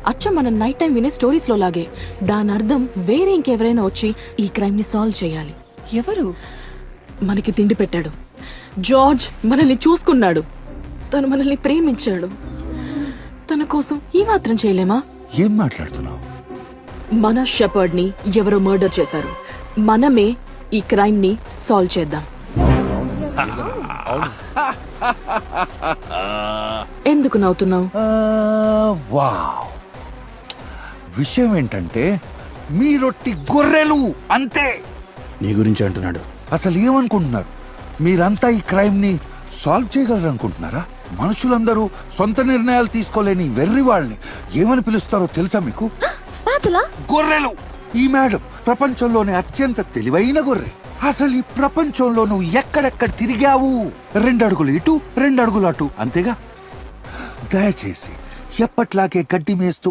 అచ్చం మనం night time వినే స్టోరీస్ లో లాగే. దాని అర్థం వేరే ఇంకెవరైనా వచ్చి ఈ క్రైమ్ ని సాల్వ్ చేయాలి. ఎవరు? మనకి తిండి పెట్టాడు. జార్జ్ మనల్ని చూసుకున్నాడు. తను మనల్ని ప్రేమించాడు. తన కోసం ఈ మాత్రం చేయలేమా? ఏం మాట్లాడుతున్నావు? మన షెపర్డ్ ని ఎవరో మర్డర్ చేశారు. మనమే ఈ క్రైమ్ ని సాల్వ్ చేద్దాం. ఎందుకు నవ్వుతున్నావు? వావ్! విషయం ఏంటంటే మీరొట్టి గొర్రెలు అంతే. నీ గురించి అంటున్నాడు. అసలు ఏమనుకుంటున్నారు? మీరంతా ఈ క్రైమ్ ని సాల్వ్ చేయగలరు అనుకుంటున్నారా? మనుషులందరూ సొంత నిర్ణయాలు తీసుకోలేని వెర్రి వాళ్ళని ఏమని పిలుస్తారో తెలుసా మీకు? గొర్రెలు. ఈ మేడం ప్రపంచంలోనే అత్యంత తెలివైన గొర్రె. అసలు ఈ ప్రపంచంలో నువ్వు ఎక్కడెక్కడ తిరిగావు? 2 అడుగులు ఇటు 2 అడుగులు అటు అంతేగా. దయచేసి ఎప్పట్లాగే గడ్డి మేస్తూ